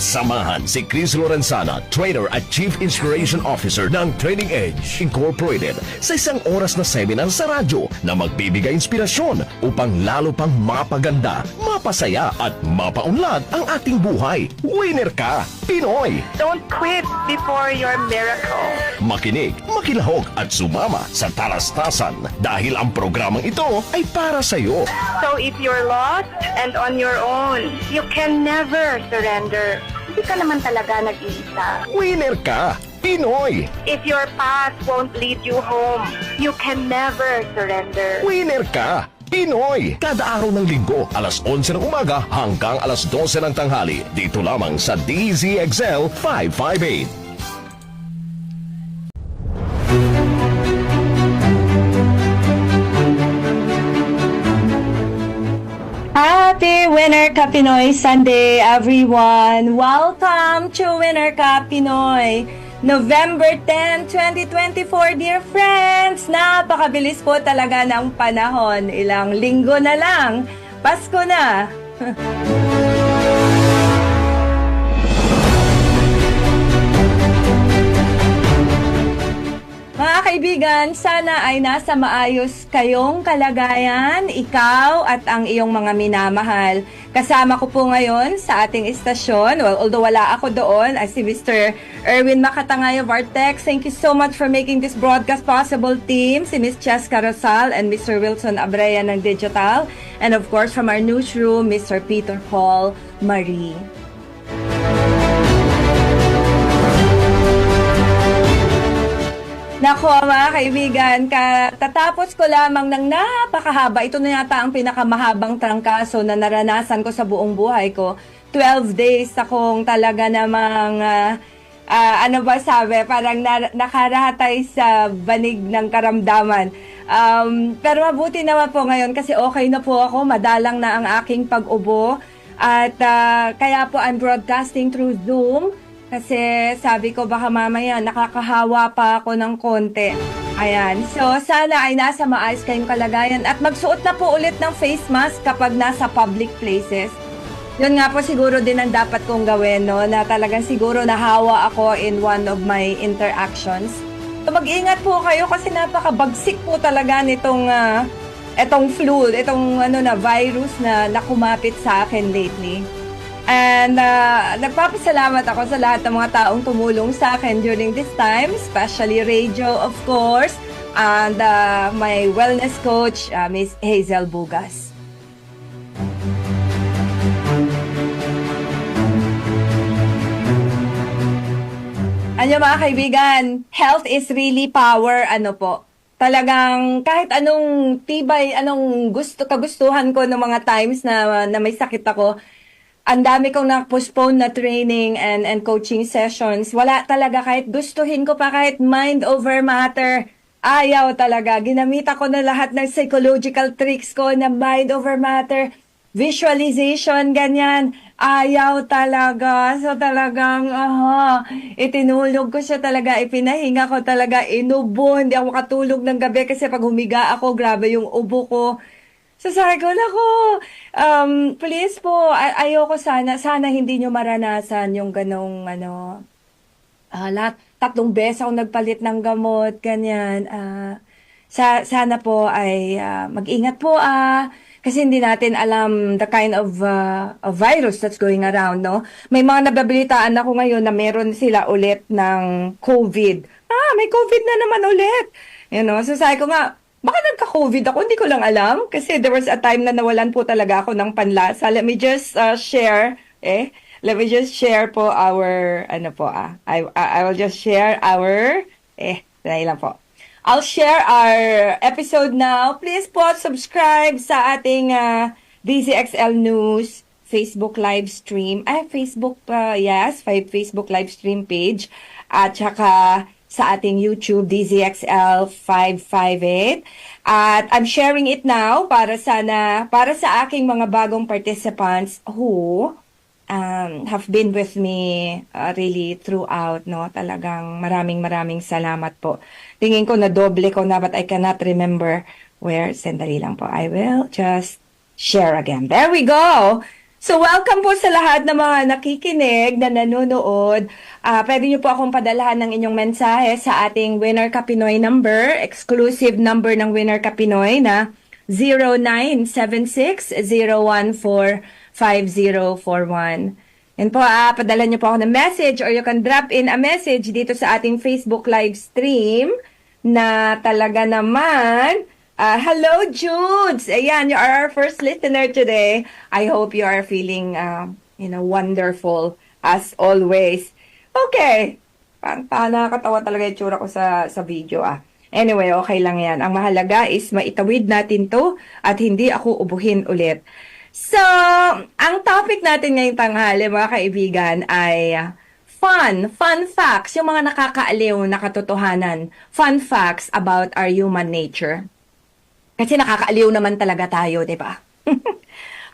Samahan si Chris Lorenzana, trainer at Chief Inspiration Officer ng Trading Edge Incorporated sa isang oras na seminar sa radyo na magbibigay inspirasyon upang lalo pang mapaganda, mapasaya at mapaunlad ang ating buhay. Winner ka, Pinoy! Don't quit before your miracle. Makinig, makilahok at sumama sa talastasan dahil ang programang ito ay para sa iyo. So if you're lost and on your own, you can never surrender. Hindi ka naman talaga nag-iisa. Winner ka, Pinoy! If your path won't lead you home, you can never surrender. Winner ka, Pinoy! Kada araw ng linggo, alas 11 ng umaga hanggang alas 12 ng tanghali. Dito lamang sa DZXL 558. Happy Winner Ka Pinoy Sunday, everyone! Welcome to Winner Ka Pinoy! November 10, 2024, dear friends! Napakabilis po talaga ng panahon. Ilang linggo na lang. Pasko na! Mga kaibigan, sana ay nasa maayos kayong kalagayan, ikaw at ang iyong mga minamahal. Kasama ko po ngayon sa ating istasyon, although wala ako doon, ay si Mr. Erwin Makatangay of Artex. Thank you so much for making this broadcast possible, team. Si Ms. Cheska Rosal and Mr. Wilson Abrea ng Digital. And of course, from our newsroom, Mr. Peter Paul Marie. Nako mga kaibigan, katatapos ko lamang ng napakahaba. Ito na yata ang pinakamahabang trangkaso na naranasan ko sa buong buhay ko. 12 days akong talaga namang, ano ba sabi, parang nakaratay sa banig ng karamdaman. Pero mabuti naman po ngayon kasi okay na po ako, madalang na ang aking pag-ubo. At kaya po I'm broadcasting through Zoom. Kasi sabi ko baka mamaya nakakahawa pa ako ng konti. Ayan. So sana ay nasa maayos kayong kalagayan. At magsuot na po ulit ng face mask kapag nasa public places. Yun nga po siguro din ang dapat kong gawin, no? Na talagang siguro nahawa ako in one of my interactions. So mag-ingat po kayo kasi napakabagsik po talaga nitong etong flu, itong virus na nakumapit sa akin lately. And nagpapasalamat ako sa lahat ng mga taong tumulong sa akin during this time, especially radio, of course, and my wellness coach, Miss Hazel Bugas. Ano mga kaibigan, health is really power, Talagang kahit anong tibay, anong kagustuhan ko ng mga times na may sakit ako, ang dami kong na-postpone na training and coaching sessions. Wala talaga, kahit gustuhin ko pa, kahit mind over matter. Ayaw talaga. Ginamita ko na lahat ng psychological tricks ko na mind over matter. Visualization, ganyan. Ayaw talaga. So talagang, itinulog ko siya talaga. Ipinahinga ko talaga. Inubo. Hindi ako katulog ng gabi kasi pag humiga ako, grabe yung ubo ko. So sabi ko, please po, ayoko sana hindi nyo maranasan yung ganong, lahat, 3 beses ako nagpalit ng gamot, ganyan. Sana po ay mag-ingat po, kasi hindi natin alam the kind of virus that's going around, no? May mga nababalitaan ako ngayon na meron sila ulit ng COVID. May COVID na naman ulit. So sabi ko nga, baka nagka-COVID ako, hindi ko lang alam. Kasi there was a time na nawalan po talaga ako ng panlasa. Let me just share, Let me just share po our, I will just share our, dahil lang po. I'll share our episode now. Please po subscribe sa ating DZXL News Facebook live stream. Facebook live stream page. At saka sa ating YouTube, DZXL 558. At I'm sharing it now para sa aking mga bagong participants who have been with me really throughout, no? Talagang maraming salamat po. Tingin ko na doble ko na, but I cannot remember where. Sandali lang po. I will just share again. There we go! So, welcome po sa lahat ng mga nakikinig, na nanonood. Pwede niyo po akong padalahan ng inyong mensahe sa ating Winner Ka Pinoy number, exclusive number ng Winner Ka Pinoy na 0976-014-5041. Yan po, padala niyo po ako ng message or you can drop in a message dito sa ating Facebook live stream na talaga naman. Hello, Judes! Ayan, you are our first listener today. I hope you are feeling, wonderful as always. Okay. Nakakatawa talaga yung tsura ko sa video, Anyway, okay lang yan. Ang mahalaga is maitawid natin to at hindi ako ubuhin ulit. So, ang topic natin ngayong tanghali, mga kaibigan, ay fun facts, yung mga nakakaaliw na katotohanan. Fun facts about our human nature. Kasi nakakaaliw naman talaga tayo, di ba?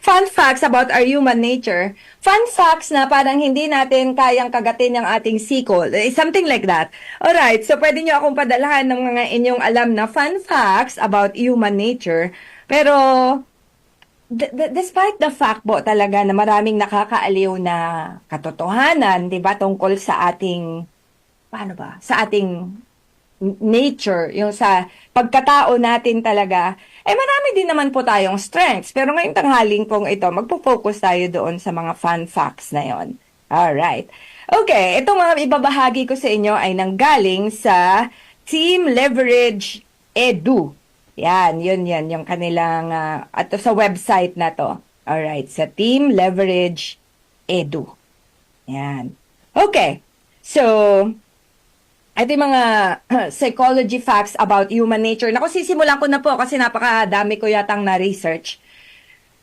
Fun facts about our human nature. Fun facts na parang hindi natin kayang kagatin yung ating sikol. Something like that. Alright, so pwede nyo akong padalahan ng mga inyong alam na fun facts about human nature. Pero, despite the fact po talaga na maraming nakakaaliw na katotohanan, di ba, tungkol sa ating, sa ating nature, yung sa pagkatao natin talaga, marami din naman po tayong strengths. Pero ngayong tanghaling pong ito, magpo-focus tayo doon sa mga fun facts na yon. Alright. Okay, itong mga ibabahagi ko sa inyo ay nanggaling sa Team Leverage Edu. Yan, yung kanilang, ato sa website na to. Alright, sa Team Leverage Edu. Yan. Okay, so, ito yung mga psychology facts about human nature. Naku, sisimulan ko na po kasi napakadami ko yatang na-research.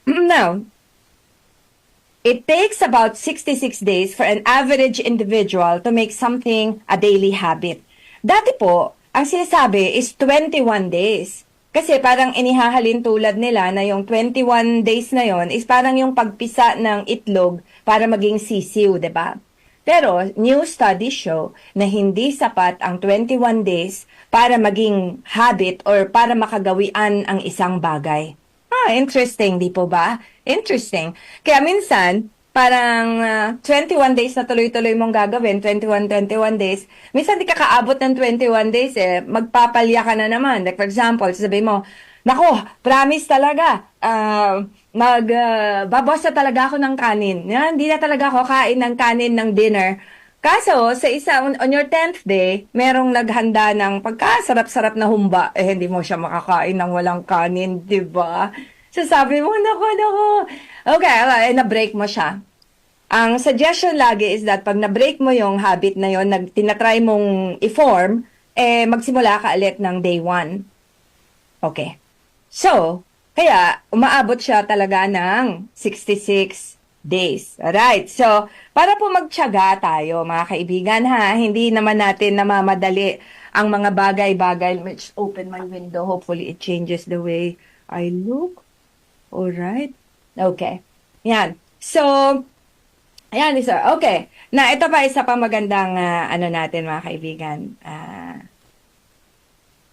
Now, it takes about 66 days for an average individual to make something a daily habit. Dati po, ang sinasabi is 21 days. Kasi parang inihahalin tulad nila na yung 21 days na yon is parang yung pagpisa ng itlog para maging sisiw, 'di ba? Pero, new studies show na hindi sapat ang 21 days para maging habit or para makagawian ang isang bagay. Interesting, di po ba? Interesting. Kaya minsan, parang 21 days na tuloy-tuloy mong gagawin, 21 days, minsan di ka kaabot ng 21 days, magpapalya ka na naman. Like for example, sabi mo, nako, promise talaga, babawas na talaga ako ng kanin. Hindi na talaga ako kain ng kanin ng dinner. Kaso, sa on your 10th day, merong naghanda ng pagkasarap-sarap na humba. Hindi mo siya makakain ng walang kanin, di ba? So, sabi mo, nako. Okay, na-break mo siya. Ang suggestion lagi is that pag na-break mo yung habit na yon, tinatry mong i-form, magsimula ka ulit ng day 1. Okay. So, kaya umaabot siya talaga ng 66 days. Alright. So, para po magtiyaga tayo, mga kaibigan, hindi naman natin namamadali ang mga bagay-bagay. Let's open my window. Hopefully, it changes the way I look. Alright. Okay. Yan. So, ayan, isa. Okay. Na, ito pa isa pa magandang natin, mga kaibigan.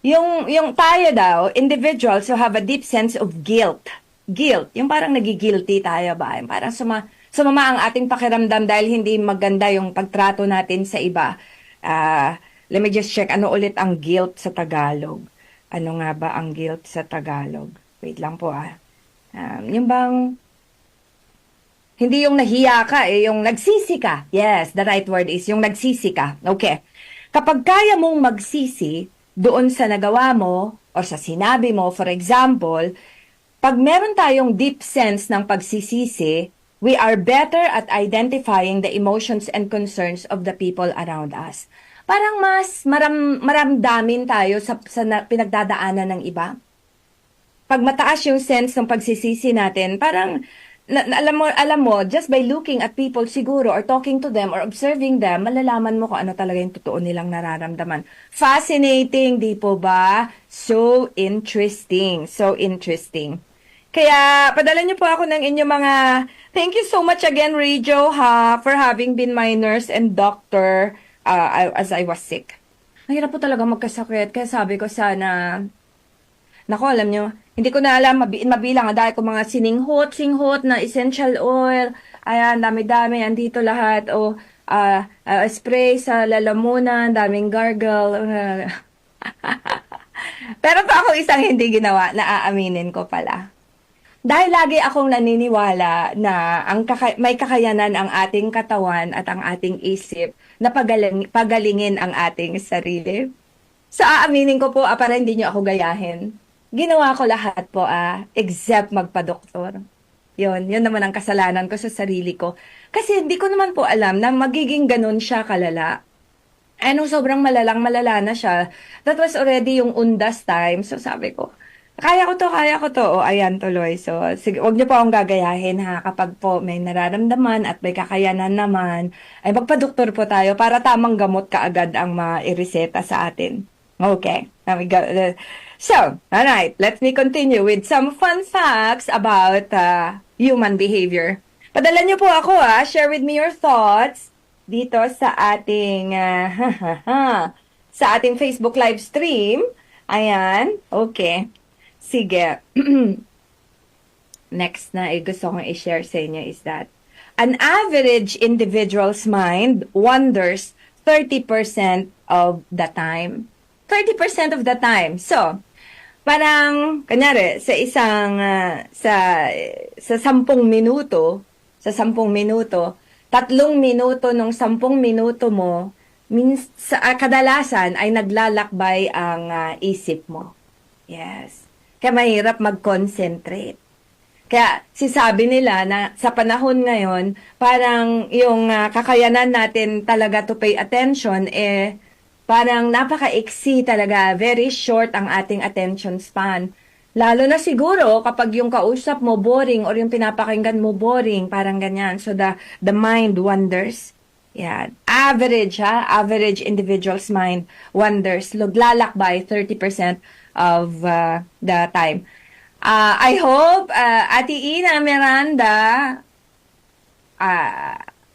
Yung tayo daw, individuals who have a deep sense of guilt. Guilt. Yung parang nagigilty tayo ba? Yung parang sumama ang ating pakiramdam dahil hindi maganda yung pagtrato natin sa iba. Let me just check. Ano ulit ang guilt sa Tagalog? Ano nga ba ang guilt sa Tagalog? Wait lang po yung bang, hindi yung nahiya ka, yung nagsisi ka. Yes, the right word is yung nagsisi ka. Okay. Kapag kaya mong magsisi doon sa nagawa mo o sa sinabi mo, for example, pag meron tayong deep sense ng pagsisisi, we are better at identifying the emotions and concerns of the people around us. Parang mas maramdamin tayo sa pinagdadaanan ng iba. Pag mataas yung sense ng pagsisisi natin, parang alam mo, just by looking at people siguro or talking to them or observing them, malalaman mo kung ano talaga yung totoo nilang nararamdaman. Fascinating, di po ba? So interesting. So interesting. Kaya, padala niyo po ako ng inyong mga, thank you so much again, Rijo, for having been my nurse and doctor as I was sick. Mahirap po talaga magkasakit. Kaya sabi ko sana, nako, alam nyo, Hindi ko na alam mabilang. Ang dahil ko mga singhot na essential oil. Ayan, dami-dami. Andito lahat. O, spray sa lalamunan. Daming gargle. Pero pa ako isang hindi ginawa, naaaminin ko pala. Dahil lagi akong naniniwala na may kakayanan ang ating katawan at ang ating isip na pagalingin ang ating sarili. Sa aaminin ko po, para hindi nyo ako gayahin. Ginawa ko lahat po, except magpa-doktor. Yun naman ang kasalanan ko sa sarili ko. Kasi hindi ko naman po alam na magiging ganun siya kalala. Nung sobrang malala na siya, that was already yung undas time. So sabi ko, kaya ko to. O, ayan tuloy. So, sige, wag niyo po akong gagayahin ha. Kapag po may nararamdaman at may kakayanan naman, ay magpa-doktor po tayo para tamang gamot kaagad ang maireseta sa atin. Okay. Now we go. So, alright. Let me continue with some fun facts about human behavior. Padala niyo po ako share with me your thoughts dito sa ating sa ating Facebook live stream. Ayan. Okay. Sige. Next na gusto kong i-share sa inyo is that an average individual's mind wanders 30% of the time. 30% of the time. So, parang, kanyari, sa 10 minuto, 3 minuto nung 10 minuto mo, kadalasan ay naglalakbay ang isip mo. Yes. Kaya mahirap mag-concentrate. Kaya sisabi nila na sa panahon ngayon, parang yung kakayanan natin talaga to pay attention, parang napaka-iksi talaga, very short ang ating attention span. Lalo na siguro kapag yung kausap mo boring or yung pinapakinggan mo boring, parang ganyan. So the mind wanders. Yeah. Average individual's mind wanders. Naglalakbay 30% of the time. I hope Ate Ina Miranda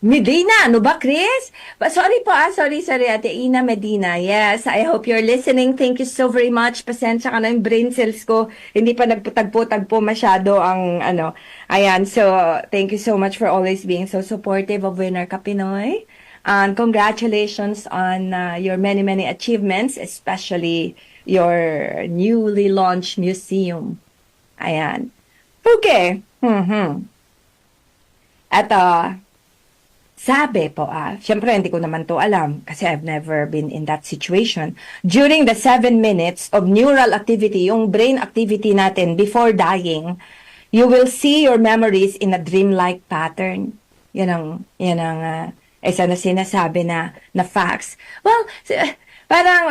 Medina, ano ba, Chris? Sorry po, sorry, Ate Ina Medina. Yes, I hope you're listening. Thank you so very much. Pasensya ka na yung brain cells ko. Hindi pa nagputagpo-tagpo masyado ang Ayan, so thank you so much for always being so supportive of Winner Ka Pinoy. And congratulations on your many, many achievements, especially your newly launched museum. Ayan. Okay. Eto, sabi po, syempre hindi ko naman to alam kasi I've never been in that situation. During the 7 minutes of neural activity, yung brain activity natin before dying, you will see your memories in a dreamlike pattern. Yan ang isa na sinasabi na facts. Well, parang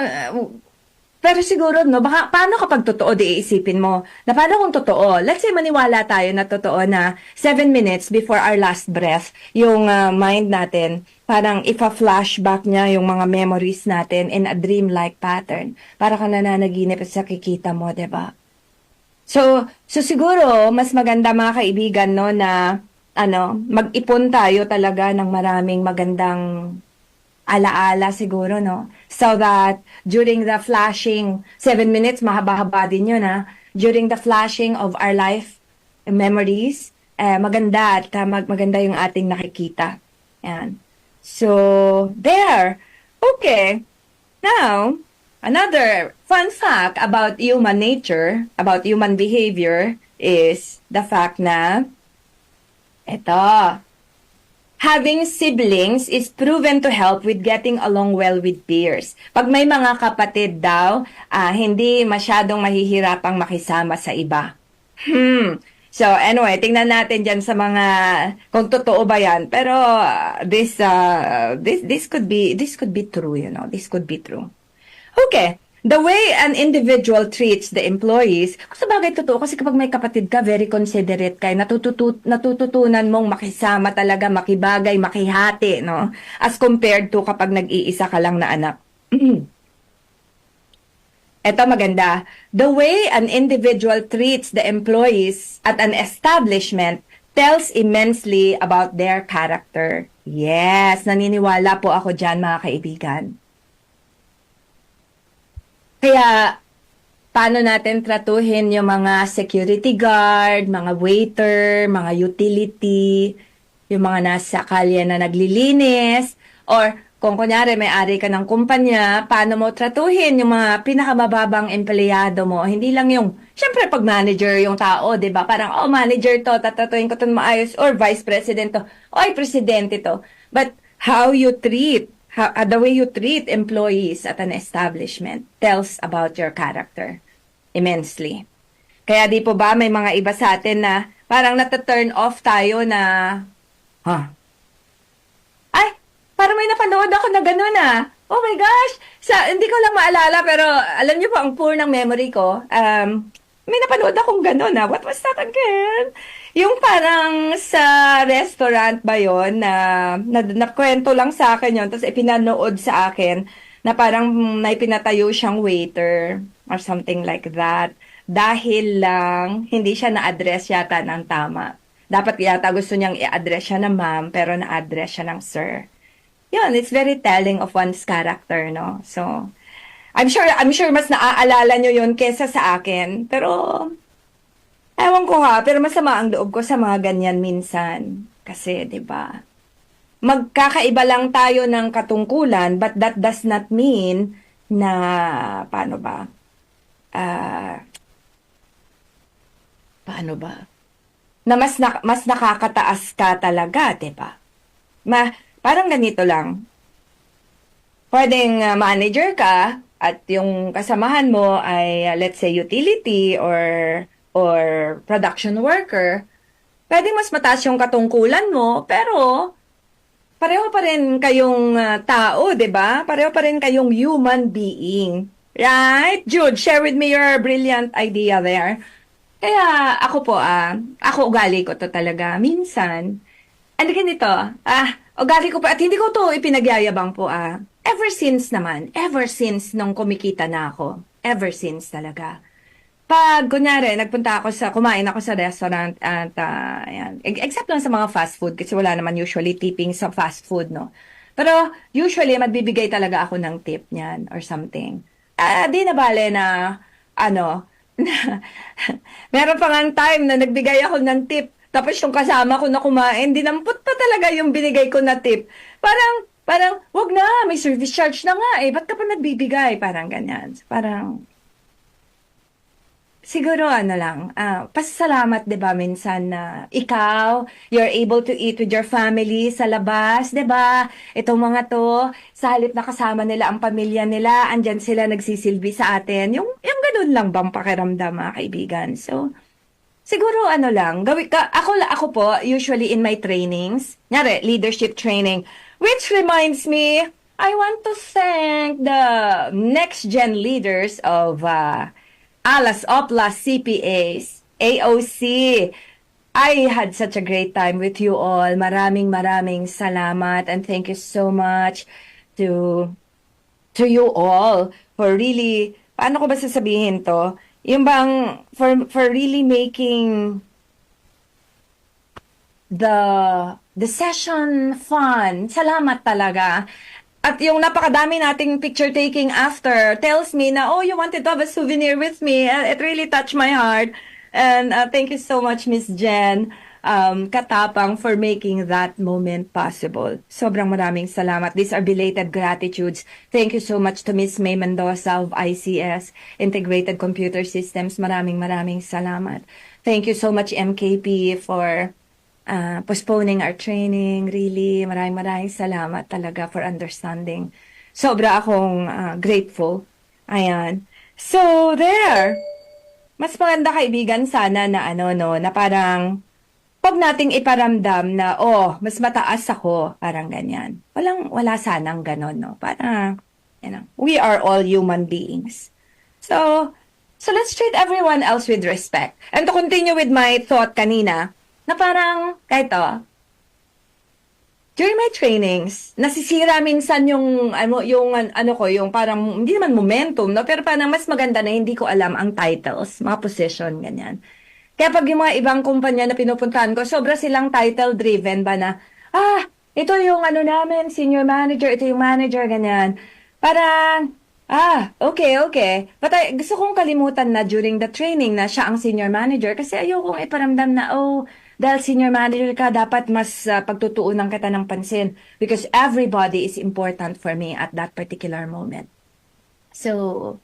pero siguro, no, baka, paano kapag totoo, iisipin mo, na paano kung totoo? Let's say, maniwala tayo na totoo na 7 minutes before our last breath, yung mind natin, parang ipa-flashback niya yung mga memories natin in a dream-like pattern. Para ka nananaginip sa kikita mo, diba? So siguro, mas maganda mga kaibigan, no, na, mag-ipon tayo talaga ng maraming magandang alaala siguro, no? So that during the flashing, 7 minutes, mahaba-haba din yun, during the flashing of our life memories, maganda at maganda yung ating nakikita. Yan. So, there. Okay. Now, another fun fact about human nature, about human behavior, is the fact na, having siblings is proven to help with getting along well with peers. Pag may mga kapatid daw, hindi masyadong mahihirapang makisama sa iba. So anyway, tingnan natin dyan sa mga, kung totoo ba yan. Pero this could be true, this could be true. Okay. The way an individual treats the employees, sa bagay totoo, kasi kapag may kapatid ka, very considerate ka, natututunan mong makisama talaga, makibagay, makihati, no? As compared to kapag nag-iisa ka lang na anak. Eto maganda. The way an individual treats the employees at an establishment tells immensely about their character. Yes, naniniwala po ako dyan, mga kaibigan. Kaya, paano natin tratuhin yung mga security guard, mga waiter, mga utility, yung mga nasa kalye na naglilinis, or kung kunyari may-ari ka ng kumpanya, paano mo tratuhin yung mga pinakamababang empleyado mo. Hindi lang yung, syempre pag manager yung tao, di ba? Parang, oh, manager to, tatratuhin ko to maayos, or vice president to, oy, presidente to. But how you treat, the way you treat employees at an establishment tells about your character immensely. Kaya di po ba may mga iba sa atin na parang nata-turn off tayo na, ay, parang may napanood ako na gano'n Oh my gosh! Hindi ko lang maalala, pero alam niyo po, ang poor ng memory ko, may napanood akong gano'n What was that again? Yung parang sa restaurant ba yon na kwento lang sa akin yon tapos ipinanood sa akin na parang may pinatayo siyang waiter or something like that. Dahil lang, hindi siya na-address yata ng tama. Dapat yata gusto niyang i-address siya ng ma'am, pero na-address siya ng sir. Yun, it's very telling of one's character, no? So, I'm sure mas naaalala niyo yun kesa sa akin. Pero, ewan ko pero masama ang loob ko sa mga ganyan minsan. Kasi, di ba? Magkakaiba lang tayo ng katungkulan, but that does not mean na, paano ba? Na mas nakakataas ka talaga, di ba? Parang ganito lang. Pwedeng manager ka at yung kasamahan mo ay let's say utility or production worker. Pwedeng mas mataas yung katungkulan mo, pero pareho pa rin kayong tao, 'di ba? Pareho pa rin kayong human being. Right? Jude, share with me your brilliant idea there. Kaya ako po, ako ugali ko to talaga. Minsan, ganito, ugali ko pa, at hindi ko to ipinagyayabang po, ever since nung kumikita na ako, ever since talaga. Pag, kunyari, kumain ako sa restaurant, at, ayan, except lang sa mga fast food, kasi wala naman usually tipping sa fast food, no? Pero, usually, magbibigay talaga ako ng tip niyan, or something. Di na bale na, meron pa nga time na nagbigay ako ng tip, tapos yung kasama ko na kumain, dinampot pa talaga yung binigay ko na tip. Parang, wag na, may service charge na nga ba't ka pa nagbibigay? Parang ganyan. Parang, siguro lang, pasasalamat, di ba, minsan na ikaw, you're able to eat with your family sa labas, di ba? Itong mga to, sa halip na kasama nila ang pamilya nila, andyan sila nagsisilbi sa atin. Yung ganun lang bang pakiramdam, mga kaibigan? So, siguro lang, ako po, usually in my trainings, leadership training, which reminds me, I want to thank the next-gen leaders of Alas Oplas CPAs, AOC. I had such a great time with you all. Maraming salamat and thank you so much to you all for really, paano ko ba sasabihin to? Yung bang, for really making the session fun. Salamat talaga. At yung napakadami nating picture taking after tells me na, oh, you wanted to have a souvenir with me. It really touched my heart. And thank you so much, Miss Jen Katapang, for making that moment possible. Sobrang maraming salamat. These are belated gratitudes. Thank you so much to Miss May Mendoza of ICS, Integrated Computer Systems. Maraming salamat. Thank you so much, MKP, for postponing our training. Really, maraming salamat talaga for understanding. Sobra akong grateful. Ayan. So, there. Mas maganda, kaibigan, sana na na parang pag nating iparamdam na, mas mataas ako, parang ganyan. Wala sanang ganon, no? Parang, we are all human beings. So let's treat everyone else with respect. And to continue with my thought kanina, na parang, during my trainings, nasisira minsan yung parang, hindi naman momentum, no? Pero parang mas maganda na hindi ko alam ang titles, mga position, ganyan. Kaya pag yung mga ibang kumpanya na pinupuntahan ko, sobra silang title-driven ba na, ito yung namin, senior manager, ito yung manager, ganyan. Parang Okay. But gusto kong kalimutan na during the training na siya ang senior manager kasi ayokong iparamdam na, dahil senior manager ka, dapat mas pagtutuunan kita ng pansin because everybody is important for me at that particular moment. So,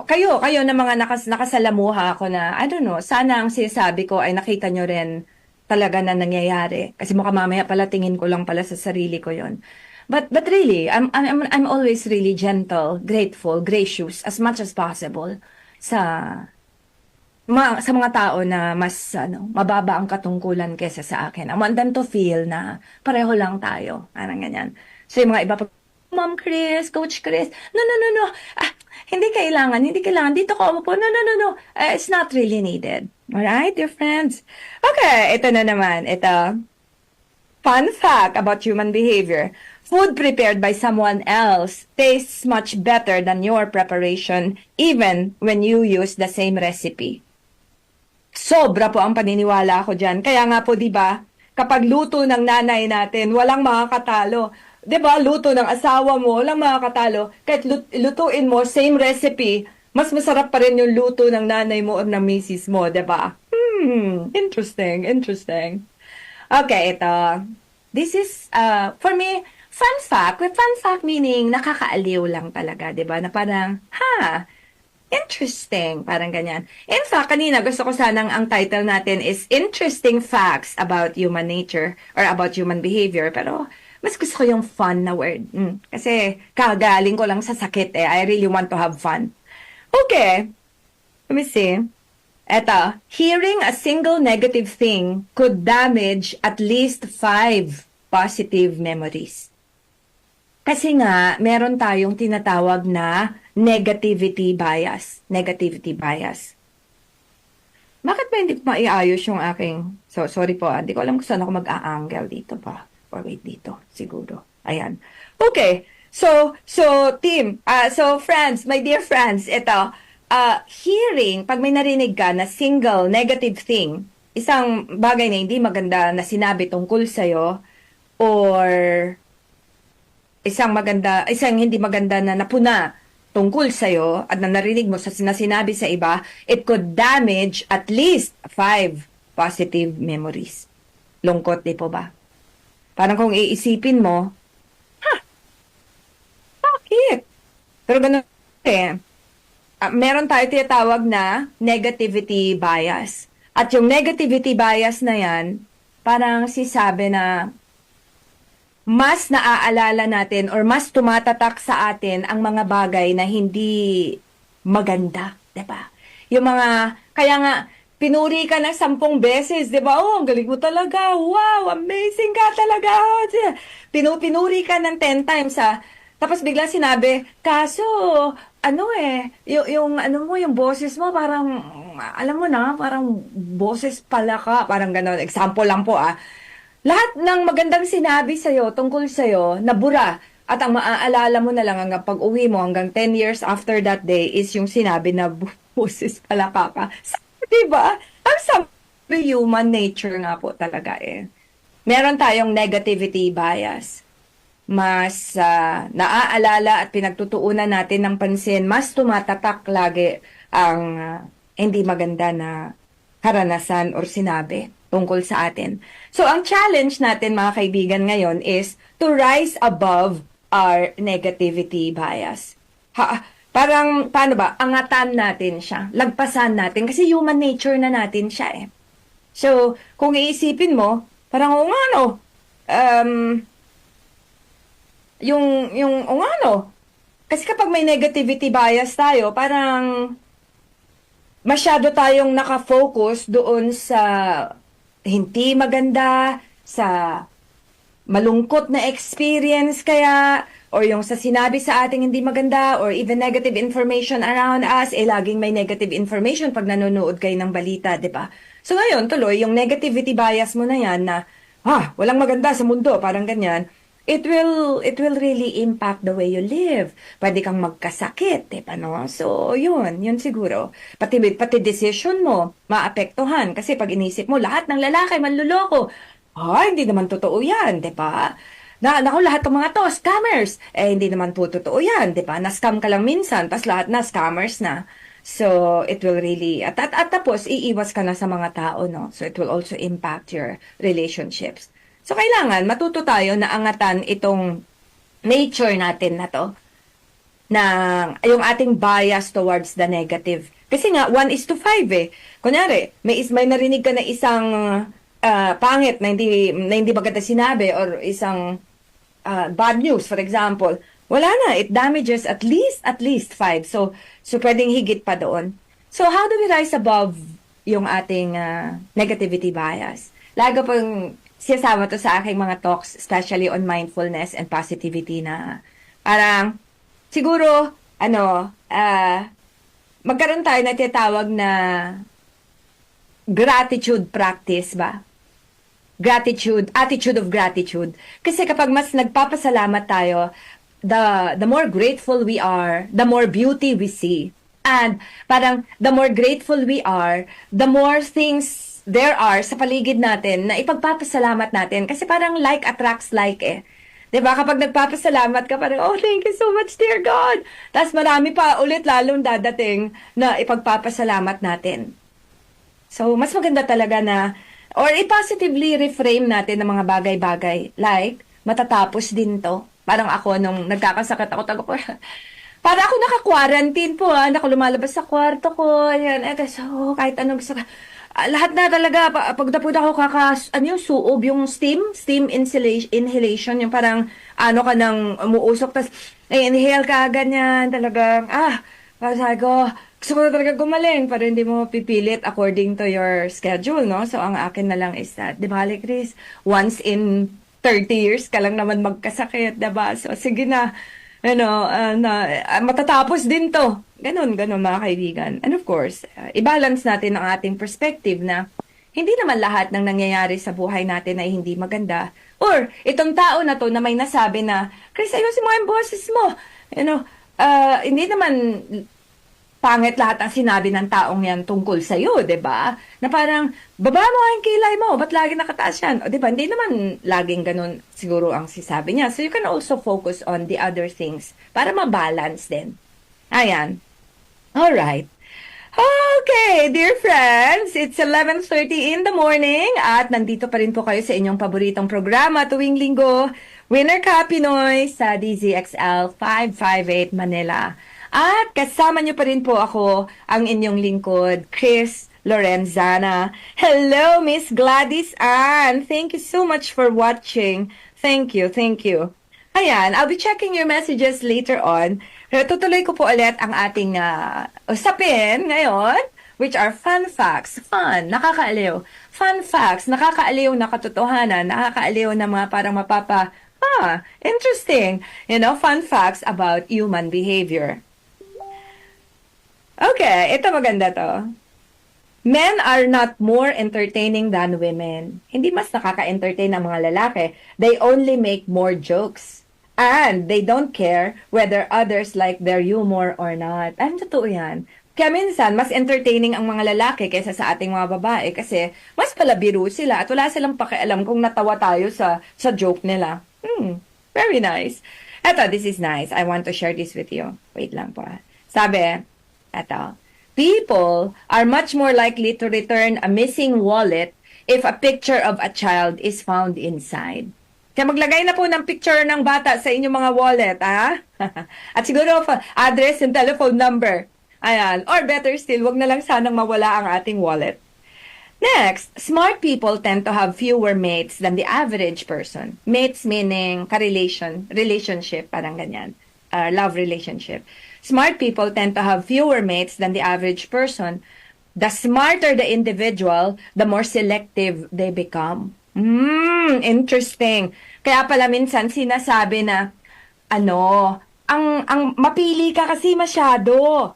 kayo na mga nakasalamuha ako na, sana ang sinasabi ko ay nakita nyo rin talaga na nangyayari. Kasi mukha mamaya pala tingin ko lang pala sa sarili ko yon. But really, I'm always really gentle, grateful, gracious as much as possible sa sa mga tao na mas mababa ang katungkulan kesa sa akin. I want them to feel na pareho lang tayo. Parang ganyan. So yung mga iba pa, Ma'am Chris, Coach Chris, no. Hindi kailangan. Dito ka umupo. No. It's not really needed. Alright, dear friends? Okay, ito na naman. Ito. Fun fact about human behavior. Food prepared by someone else tastes much better than your preparation even when you use the same recipe. Sobra po ang paniniwala ko dyan. Kaya nga po, di ba, kapag luto ng nanay natin, walang makakatalo. Di ba, luto ng asawa mo, walang makakatalo. Kahit lutuin mo, same recipe, mas masarap pa rin yung luto ng nanay mo o ng misis mo, di ba? Interesting. Okay, ito. This is, for me, fun fact. With fun fact meaning, nakakaaliw lang talaga, di ba? Na parang, interesting, parang ganyan. In fact, kanina gusto ko sanang ang title natin is Interesting Facts About Human Nature or About Human Behavior, pero mas gusto ko yung fun na word. Kasi kagaling ko lang sa sakit eh. I really want to have fun. Okay, let me see. Eto, hearing a single negative thing could damage at least 5 positive memories. Kasi nga, meron tayong tinatawag na negativity bias. Bakit ba hindi ko maiayos yung aking... So, sorry po, hindi ko alam kung saan ako mag-a-angle dito pa. Or wait, dito, siguro. Ayan. Okay, so team, so friends, my dear friends, ito, hearing, pag may narinig ka na single negative thing, isang bagay na hindi maganda na sinabi tungkol sa'yo, or isang hindi maganda na napuna tungkol sa'yo at na narinig mo sa sinabi sa iba, it could damage at least 5 positive memories. Lungkot, di po ba? Parang kung iisipin mo, bakit? Pero ganun meron tayo tinatawag na negativity bias. At yung negativity bias na yan, parang sisabi na mas naaalala natin or mas tumatatak sa atin ang mga bagay na hindi maganda, 'di ba? Yung mga kaya nga pinuri ka ng 10 beses, 'di ba? Oh, ang galing mo talaga. Wow, amazing ka talaga. Pinuri ka ng 10 times tapos bigla sinabi, kaso yung boses mo parang alam mo na, parang boses pala ka, parang gano'n. Example lang po Lahat ng magandang sinabi sa'yo, tungkol sa'yo, nabura. At ang maaalala mo na lang hanggang pag-uwi mo, hanggang 10 years after that day, is yung sinabi na boses pala ka. Diba? Ang sabi, human nature nga po talaga eh. Meron tayong negativity bias. Mas naaalala at pinagtutuunan natin ng pansin, mas tumatatak lagi ang hindi maganda na karanasan or sinabi tungkol sa atin. So, ang challenge natin, mga kaibigan, ngayon is to rise above our negativity bias. Parang, paano ba? Angatan natin siya. Lagpasan natin. Kasi human nature na natin siya eh. So, kung iisipin mo, parang, kasi kapag may negativity bias tayo, parang masyado tayong nakafocus doon sa hindi maganda, sa malungkot na experience kaya, or yung sa sinabi sa ating hindi maganda, or even negative information around us, laging may negative information pag nanonood kayo ng balita, di ba? So ngayon, tuloy, yung negativity bias mo na yan na, walang maganda sa mundo, parang ganyan, it will really impact the way you live. Pwede kang magkasakit, no? So, yun siguro. Pati decision mo, maapektuhan. Kasi pag inisip mo, lahat ng lalaki manluloko. Hindi naman totoo yan, di ba? naku, lahat ng mga to, scammers. Hindi naman po totoo yan, di ba? Na-scam ka lang minsan, tas lahat na scammers na. So, it will really, at tapos, iiwas ka na sa mga tao, no? So, it will also impact your relationships. So, kailangan matuto tayo na angatan itong nature natin na to, na yung ating bias towards the negative. Kasi nga, 1:5 eh. Kunyari, may narinig ka na isang pangit na hindi maganda sinabi or isang bad news, for example. Wala na, it damages at least 5. So pwedeng higit pa doon. So, how do we rise above yung ating negativity bias? Lagi pong siyasama to sa aking mga talks, especially on mindfulness and positivity na parang, siguro, magkaroon tayo na tinatawag na gratitude practice ba? Attitude of gratitude. Kasi kapag mas nagpapasalamat tayo, the more grateful we are, the more beauty we see. And parang the more grateful we are, the more things there are sa paligid natin na ipagpapasalamat natin. Kasi parang like attracts like eh. 'Di ba? Kapag nagpapasalamat ka, parang, oh, thank you so much, dear God. Tapos marami pa ulit lalong dadating na ipagpapasalamat natin. So, mas maganda talaga na, or i-positively reframe natin ng mga bagay-bagay. Like, matatapos din to. Parang ako, nung nagkakasakit ako, para ako naka-quarantine po, Ako lumalabas sa kwarto ko, ayan, so, kahit anong gusto ka. Lahat na talaga, pag napod ako suob, yung steam inhalation, yung parang, ka nang umuusok, tas, inhale ka, ganyan, talagang, sabi ko, gusto ko na talaga gumaling, para hindi mo pipilit according to your schedule, no? So, ang akin na lang is that, di ba, Chris, once in 30 years ka lang naman magkasakit, diba? So, sige na, matatapos din to. Ganun, mga kaibigan. And of course, i-balance natin ang ating perspective na hindi naman lahat ng nangyayari sa buhay natin ay hindi maganda. Or, itong tao na to na may nasabi na, Chris, ayusin mo yung boses mo. Hindi naman pangit lahat ang sinabi ng taong yan tungkol sa'yo, di ba? Na parang, baba mo ang kilay mo, ba't lagi nakataas yan? O, di ba? Hindi naman laging ganun siguro ang sisabi niya. So, you can also focus on the other things para ma-balance din. Ayan. Alright. Okay, dear friends, it's 11:30 in the morning at nandito pa rin po kayo sa inyong paboritong programa tuwing linggo, Winner Ka Pinoy sa DZXL 558 Manila. At kasama niyo pa rin po ako, ang inyong lingkod, Chris Lorenzana. Hello, Miss Gladys Ann. Thank you so much for watching. Thank you. Ayan, I'll be checking your messages later on. Pero tutuloy ko po ulit ang ating usapin ngayon, which are fun facts. Fun, nakakaaliw. Fun facts, nakakaaliw na katotohanan, nakakaaliw na mga parang interesting. Fun facts about human behavior. Okay, ito maganda to. Men are not more entertaining than women. Hindi mas nakaka-entertain ang mga lalaki. They only make more jokes. And they don't care whether others like their humor or not. Ano totoo yan? Kaya minsan, mas entertaining ang mga lalaki kaysa sa ating mga babae kasi mas palabiro sila at wala silang pakialam kung natawa tayo sa joke nila. Very nice. Eto, this is nice. I want to share this with you. Wait lang po. Sabi, eto, people are much more likely to return a missing wallet if a picture of a child is found inside. Kaya maglagay na po ng picture ng bata sa inyong mga wallet, ha? At siguro address and telephone number. Ayan. Or better still, wag na lang sanang mawala ang ating wallet. Next, smart people tend to have fewer mates than the average person. Mates meaning relationship, parang ganyan. Love relationship. Smart people tend to have fewer mates than the average person. The smarter the individual, the more selective they become. Interesting. Kaya pala minsan sinasabi na, ang mapili ka kasi masyado.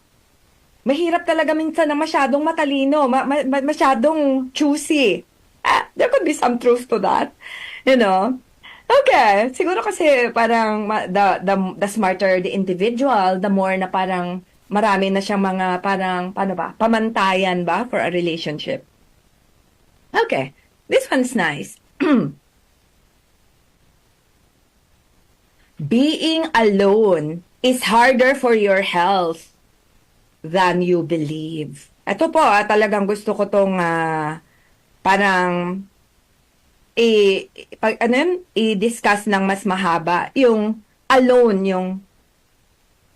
Mahirap talaga minsan na masyadong matalino, masyadong choosy. There could be some truth to that. Okay, siguro kasi parang the smarter the individual, the more na parang marami na siyang mga parang, pamantayan ba for a relationship. Okay, this one's nice. Being alone is harder for your health than you believe. Ito po, talagang gusto ko tong parang i-discuss ng mas mahaba. Yung alone, yung,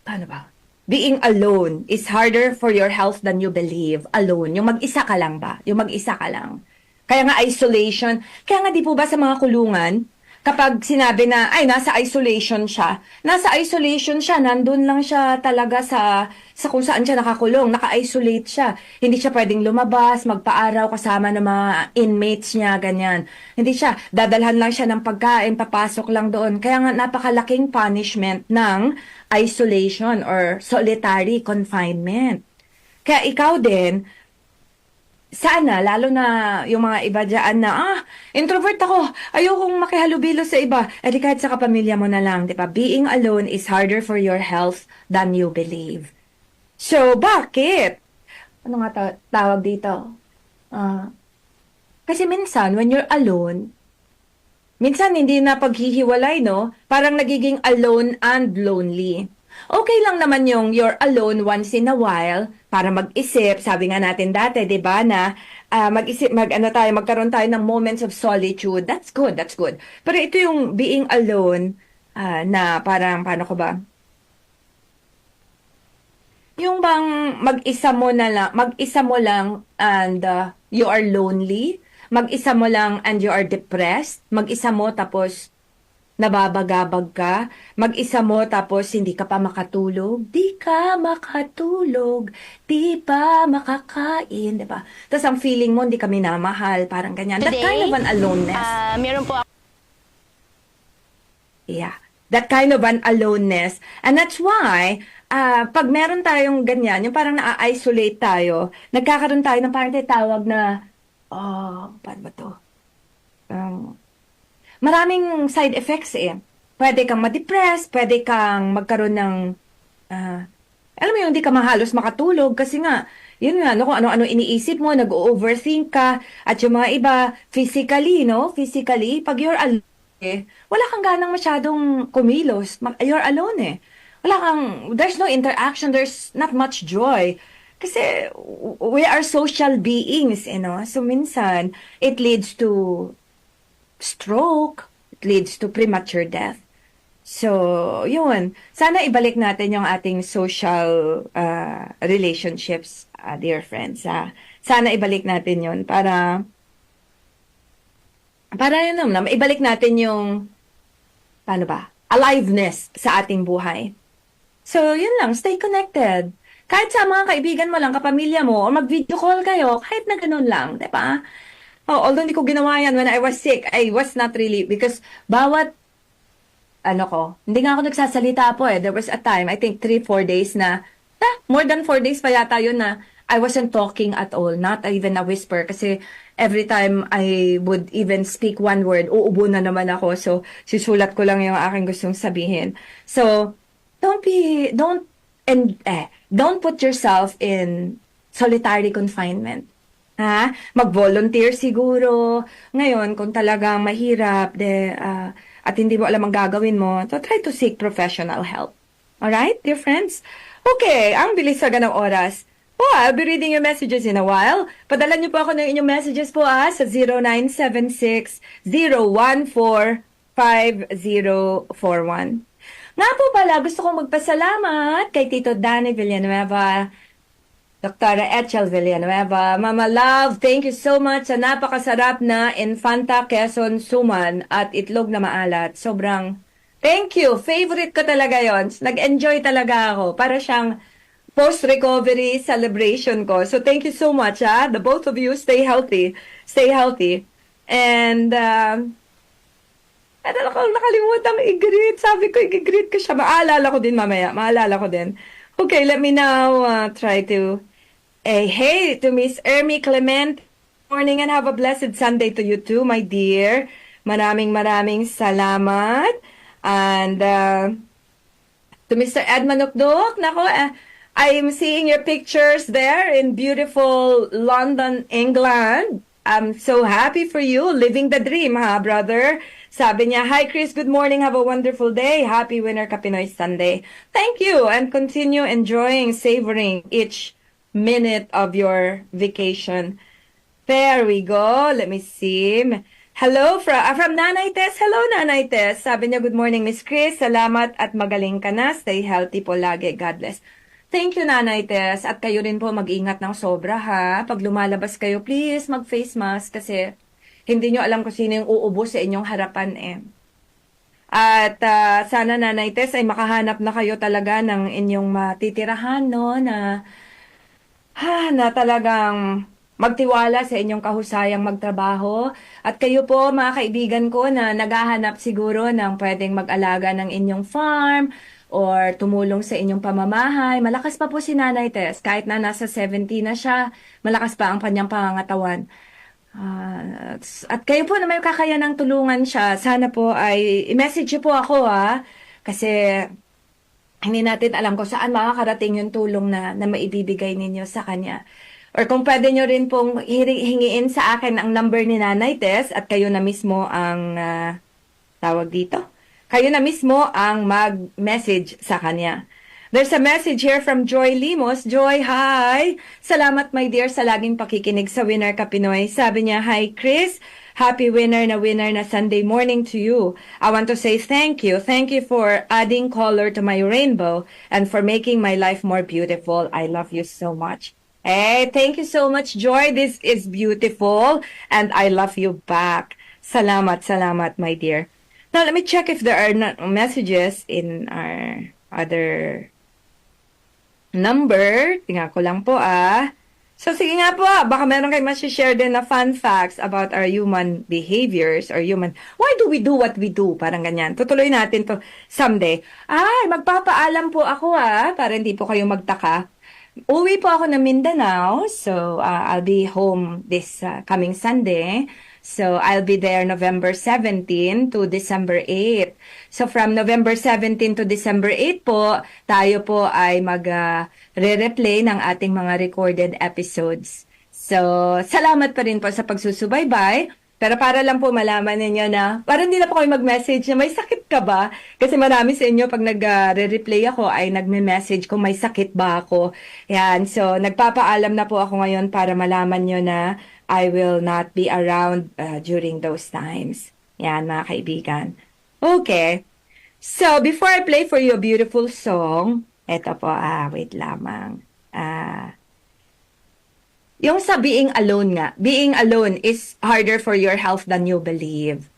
paano ba? Being alone is harder for your health than you believe. Alone. Yung mag-isa ka lang ba? Yung mag-isa ka lang. Kaya nga isolation. Kaya nga di po ba sa mga kulungan, kapag sinabi na, ay, nasa isolation siya, nandun lang siya talaga sa kung saan siya nakakulong, naka-isolate siya. Hindi siya pwedeng lumabas, magpa-araw kasama ng mga inmates niya, ganyan. Hindi siya, dadalhan lang siya ng pagkain, papasok lang doon. Kaya nga napakalaking punishment ng isolation or solitary confinement. Kaya ikaw din, sana, lalo na yung mga iba dyan na, introvert ako, ayokong makihalubilo sa iba. Eh di kahit sa kapamilya mo na lang, di ba? Being alone is harder for your health than you believe. So, bakit? Ano nga tawag dito? Kasi minsan, when you're alone, minsan hindi na paghihiwalay, no? Parang nagiging alone and lonely. Okay lang naman yung you're alone once in a while para mag-isip. Sabi nga natin dati, 'di ba, na magkaroon tayo ng moments of solitude. That's good, that's good. Pero ito yung being alone na parang paano ko ba? Yung bang mag-isa mo lang and you are lonely, mag-isa mo lang and you are depressed, mag-isa mo tapos nababagabag ka, mag-isa mo tapos hindi ka pa makatulog, di pa makakain, di ba? Tapos ang feeling mo, hindi ka minamahal, parang ganyan. That kind of an aloneness. Meron po Yeah, that kind of an aloneness. And that's why, pag meron tayong ganyan, yung parang na-isolate tayo, nagkakaroon tayo ng parang tawag na, paano ba to? Maraming side effects eh. Pwede kang ma-depress, pwede kang magkaroon ng, alam mo yung hindi ka mahalos makatulog kasi nga, yun nga, no, kung ano-ano iniisip mo, nag-overthink ka, at yung mga iba, physically, pag you're alone, wala kang ganang masyadong kumilos. You're alone eh. There's no interaction, there's not much joy. Kasi we are social beings, So minsan, it leads to stroke, it leads to premature death. So, yun. Sana ibalik natin yung ating social relationships, dear friends. Sana ibalik natin yun para yun naman, ibalik natin yung, paano ba, aliveness sa ating buhay. So, yun lang, stay connected. Kahit sa mga kaibigan mo lang, kapamilya mo, o mag-video call kayo, kahit na ganun lang, di ba? Although hindi ko ginawa yan when I was sick, I was not really, because hindi nga ako nagsasalita po eh. There was a time, I think 3-4 days na, more than 4 days pa yata yun na, I wasn't talking at all, not even a whisper, kasi every time I would even speak one word, uubo na naman ako, so sisulat ko lang yung aking gustong sabihin. So, don't put yourself in solitary confinement. Mag-volunteer siguro. Ngayon, kung talagang mahirap at hindi mo alam ang gagawin mo, so try to seek professional help. Alright, dear friends? Okay, ang bilis sa ganang oras. I'll be reading your messages in a while. Padala niyo po ako ng inyong messages po sa 0976-014-5041. Nga po pala, gusto kong magpasalamat kay Tito Danny Villanueva, Dr. Echel Villanueva. Mama Love, thank you so much sa napakasarap na Infanta Quezon Suman at itlog na maalat. Sobrang thank you. Favorite ko talaga yon. Nag-enjoy talaga ako. Para siyang post-recovery celebration ko. So thank you so much. The both of you, stay healthy. Stay healthy. And nakalimutan i-greet. Sabi ko, i-greet ko siya. Maalala ko din mamaya. Okay, let me now try to hey to Miss Ermi Clement. Morning and have a blessed Sunday to you too, my dear. Maraming salamat. And to Mr. Ed Manukdok, nako, I'm seeing your pictures there in beautiful London, England. I'm so happy for you, living the dream, brother? Sabi niya, "Hi Chris, good morning. Have a wonderful day. Happy Winner Ka Pinoy Sunday." Thank you and continue enjoying, savoring each minute of your vacation. There we go. Let me see. Hello from Nanay Tess. Hello, Nanay Tess. Sabi niya, "Good morning, Miss Chris. Salamat at magaling ka na. Stay healthy po lagi. God bless." Thank you, Nanay Tess. At kayo rin po mag-ingat ng sobra, ha. Pag lumalabas kayo, please mag-face mask kasi hindi nyo alam kung sino yung uubo sa inyong harapan eh. At sana, Nanay Tess, ay makahanap na kayo talaga ng inyong matitirahan, no, na talagang magtiwala sa inyong kahusayang magtrabaho. At kayo po, mga kaibigan ko, na naghahanap siguro ng pwedeng mag-alaga ng inyong farm or tumulong sa inyong pamamahay. Malakas pa po si Nanay Tess. Kahit na nasa 70 na siya, malakas pa ang kanyang pangangatawan. At kayo po na may kakayanang tulungan siya, sana po ay i-message po ako kasi hindi natin alam kung saan makakarating yung tulong na maibibigay ninyo sa kanya. Or kung pwede nyo rin pong hingiin sa akin ang number ni Nanay Tess at kayo na mismo ang tawag dito. Kayo na mismo ang mag-message sa kanya. There's a message here from Joy Limos. Joy, hi! Salamat, my dear, sa laging pakikinig sa Winner Ka Pinoy. Sabi niya, "Hi, Chris. Happy winner na Sunday morning to you. I want to say thank you. Thank you for adding color to my rainbow and for making my life more beautiful. I love you so much." Hey, thank you so much, Joy. This is beautiful and I love you back. Salamat, my dear. Now, let me check if there are messages in our other number. Tingnan ko lang po So sige nga po, baka meron kayo share din na fun facts about our human behaviors or why do we do what we do? Parang ganyan. Tutuloy natin to someday. Magpapaalam po ako para hindi po kayo magtaka. Uwi po ako ng Mindanao, so I'll be home this coming Sunday. So I'll be there November 17 to December 8. So from November 17 to December 8 po, tayo po ay re-replay ng ating mga recorded episodes. So salamat pa rin po sa pagsusubaybay. Pero para lang po malaman ninyo na, para hindi na po kayo mag-message na may sakit ka ba? Kasi marami sa inyo pag nag-replay ako ay nagme-message kung may sakit ba ako. Yan, so nagpapaalam na po ako ngayon para malaman nyo na I will not be around during those times. Yan, mga kaibigan. Okay. So, before I play for you a beautiful song, eto po, wait lamang. Yung sa being alone nga, being alone is harder for your health than you believe.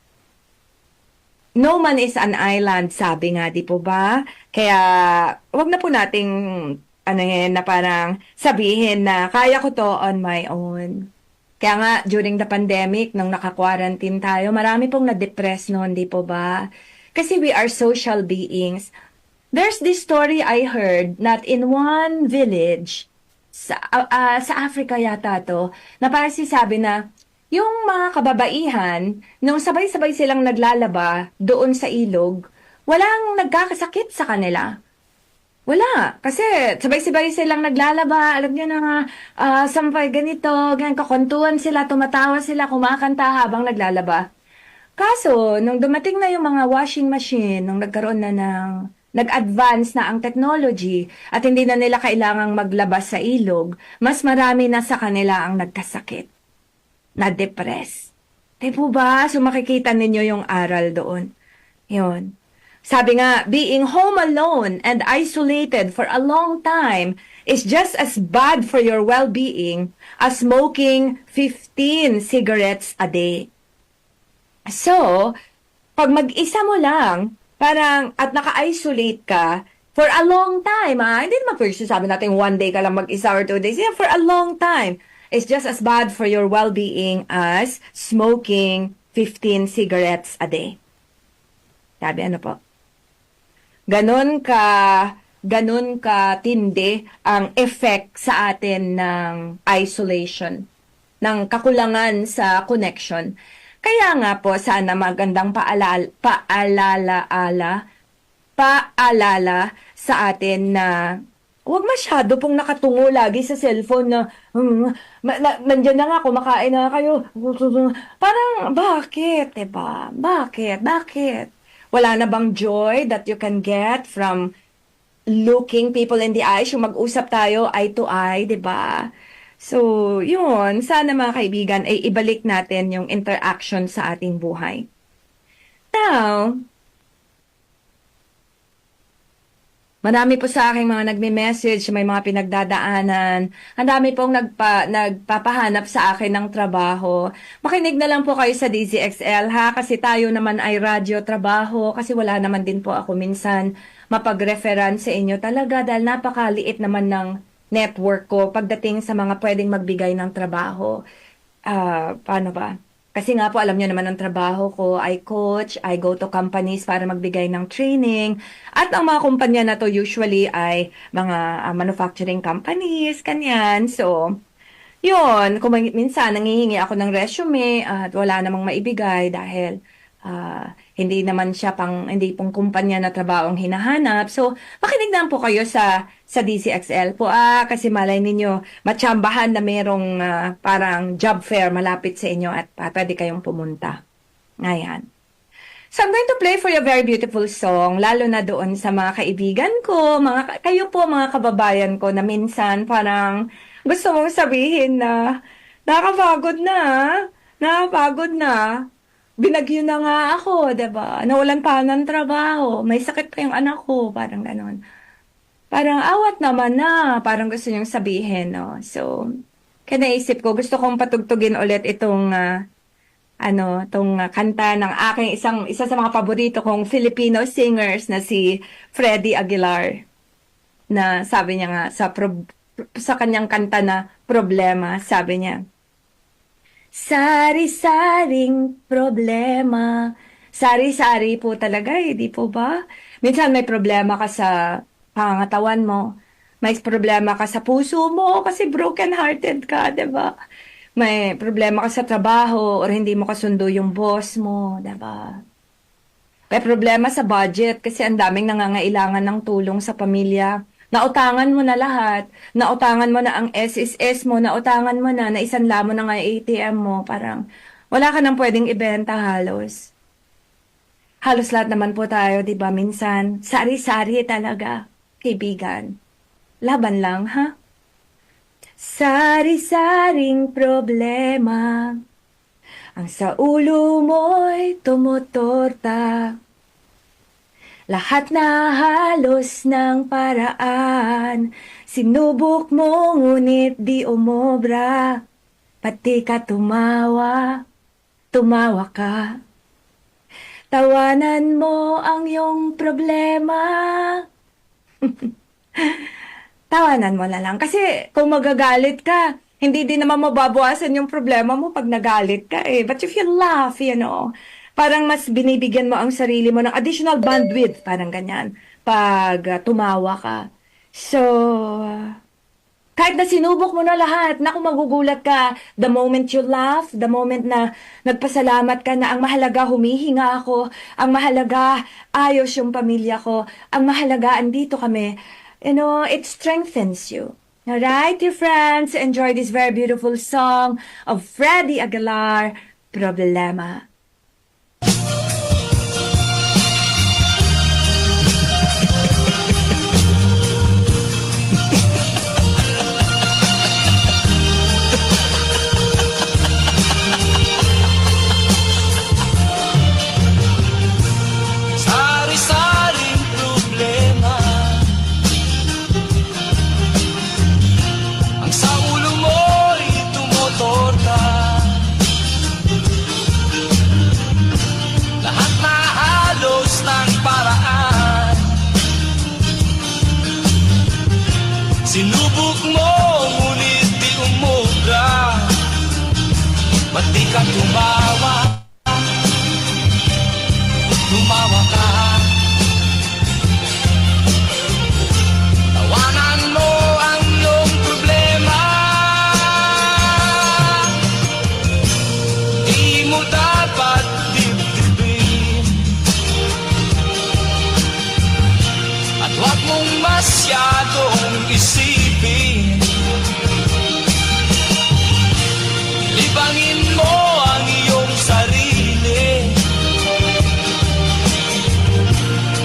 No man is an island, sabi nga, di po ba? Kaya, wag na po nating, na parang sabihin na kaya ko to on my own. Kaya nga, during the pandemic, nung naka-quarantine tayo, marami pong na-depress noon, di po ba? Kasi we are social beings. There's this story I heard that in one village, sa Africa yata to, na parang sabi na, yung mga kababaihan, nung sabay-sabay silang naglalaba doon sa ilog, walang nagkakasakit sa kanila. Wala. Kasi sabay-sabay silang naglalaba. Alam niyo na sampay ganito, ganyan, kakuntuan sila, tumatawa sila, kumakanta habang naglalaba. Kaso, nung dumating na yung mga washing machine, nung nagkaroon na nag-advance na ang technology at hindi na nila kailangang maglabas sa ilog, mas marami na sa kanila ang nagkasakit, na-depress. Di po ba? So makikita ninyo yung aral doon. Yun. Sabi nga, being home alone and isolated for a long time is just as bad for your well-being as smoking 15 cigarettes a day. So, pag mag-isa mo lang, parang, at naka-isolate ka for a long time, hindi naman for sabi natin one day ka lang mag-isa or 2 days. Yeah, for a long time. It's just as bad for your well-being as smoking 15 cigarettes a day. Sabi, ano po? Ganon ka tindi ang effect sa atin ng isolation, ng kakulangan sa connection. Kaya nga po, sana magandang paalala sa atin na huwag masyado pong nakatungo lagi sa cellphone na, nandyan na nga, kumakain na kayo. Parang, bakit, diba? Bakit? Bakit? Wala na bang joy that you can get from looking people in the eyes, yung mag-usap tayo eye to eye, diba? So, yun, sana mga kaibigan, ay ibalik natin yung interaction sa ating buhay. Now, marami po sa aking mga nagme-message, may mga pinagdadaanan. Ang dami pong nagpapahanap sa akin ng trabaho. Makinig na lang po kayo sa DZXL ha, kasi tayo naman ay radyo trabaho, kasi wala naman din po ako minsan mapag-referan sa inyo talaga dahil napakaliit naman ng network ko pagdating sa mga pwedeng magbigay ng trabaho. Paano ba? Kasi nga po, alam niyo naman ang trabaho ko, I coach, I go to companies para magbigay ng training. At ang mga kumpanya na to usually ay mga manufacturing companies, kanyan. So, yun, kung minsan nangihingi ako ng resume at wala namang maibigay dahil hindi naman siya hindi pong kumpanya na trabaho ang hinahanap. So, makinig na po kayo sa DCXL po kasi malay ninyo matsambahan na merong parang job fair malapit sa inyo at pwede kayong pumunta. Ngayon. So, I'm going to play for you a very beautiful song, lalo na doon sa mga kaibigan ko, kayo po mga kababayan ko na minsan parang gusto mong sabihin na nakapagod na. Binagyo na nga ako, diba? Nawalan pa ng trabaho. May sakit pa yung anak ko. Parang ganon. Parang awat naman na. Parang gusto niyong sabihin, no? So, kaya naisip ko, gusto kong patugtugin ulit itong, kanta ng aking isa sa mga paborito kong Filipino singers na si Freddy Aguilar. Na sabi niya nga, sa kanyang kanta na Problema, sabi niya, sari-saring problema. Sari-sari po talaga di po ba? Minsan may problema ka sa pangangatawan mo. May problema ka sa puso mo kasi broken-hearted ka, diba? May problema ka sa trabaho or hindi mo kasundo yung boss mo, diba? May problema sa budget kasi ang daming nangangailangan ng tulong sa pamilya. Nautangan mo na lahat. Nautangan mo na ang SSS mo. Nautangan mo na. Naisanla mo na nga yung ATM mo. Parang wala ka nang pwedeng ibenta halos. Halos lahat naman po tayo, di ba? Minsan, sari-sari talaga, kaibigan. Laban lang, ha? Sari-saring problema. Ang sa ulo mo'y tumutorta. Lahat na halos ng paraan, sinubok mo ngunit di umobra. Pati ka tumawa ka. Tawanan mo ang iyong problema. Tawanan mo na lang. Kasi kung magagalit ka, hindi din naman mababawasan yung problema mo pag nagalit ka eh. But if you laugh, parang mas binibigyan mo ang sarili mo ng additional bandwidth, parang ganyan, pag tumawa ka. So, kahit na sinubok mo na lahat, naku magugulat ka, the moment you laugh, the moment na nagpasalamat ka na ang mahalaga humihinga ako, ang mahalaga ayos yung pamilya ko, ang mahalaga andito kami, it strengthens you. Alright, dear friends, enjoy this very beautiful song of Freddy Aguilar, Problema. Sinubok mo, ngunit di umubra. Ba't di ka tumawa ka? Tawanan mo ang iyong problema. Di mo dapat dibdibin. At huwag mong masyadong isipin. Libangin mo ang iyong sarili.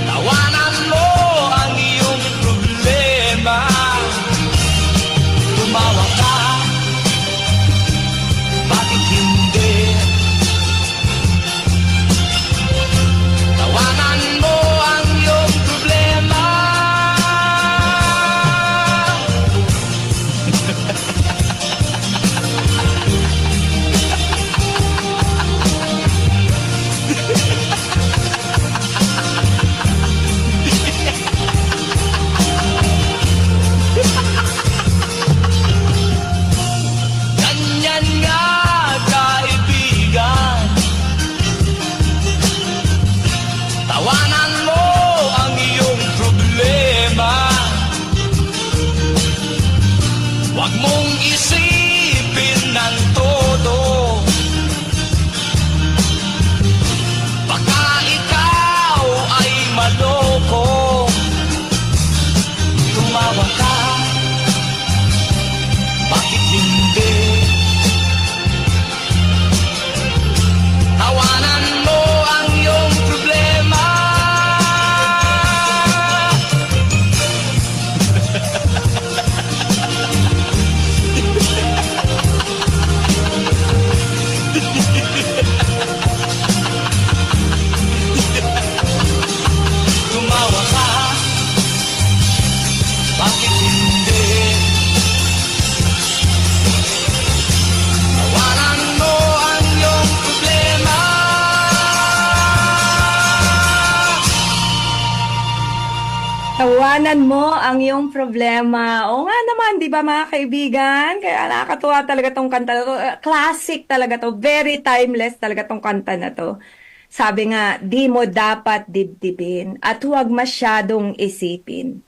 Tawanan mo ang iyong problema. Tumawa ka, bakit hindi? Tawanan mo ang iyong problema. Ganyan nga, kaibigan. Tawanan mo ang iyong problema. Huwag mong isipin ng todo. Baka ikaw ay maloko. Tumawa ka, bakit hindi? Tawanan mo ang iyong problema. Tumawa ka, bakit hindi? Tawanan mo ang iyong problema. Tawanan mo ang iyong problema. O nga naman, di ba mga kaibigan? Kaya nakakatuwa talaga tong kanta na to. Classic talaga to. Very timeless talaga tong kanta na to. Sabi nga, di mo dapat dibdibin at huwag masyadong isipin.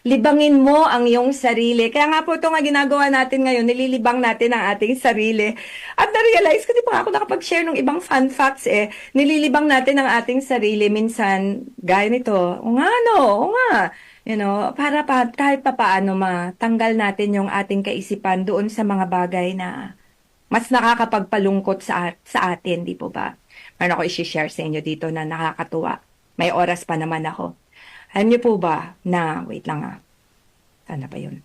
Libangin mo ang iyong sarili. Kaya nga po ito nga ginagawa natin ngayon, nililibang natin ang ating sarili. At na-realize ko, di pa ako nakapag-share ng ibang fun facts nililibang natin ang ating sarili. Minsan, gaya nito, o nga no, o nga. You know, para kahit pa paano matanggal natin yung ating kaisipan doon sa mga bagay na mas nakakapagpalungkot sa atin, di po ba? Meron ako i-share sa inyo dito na nakakatuwa. May oras pa naman ako. Alam niyo po ba na, wait lang sana ba yun?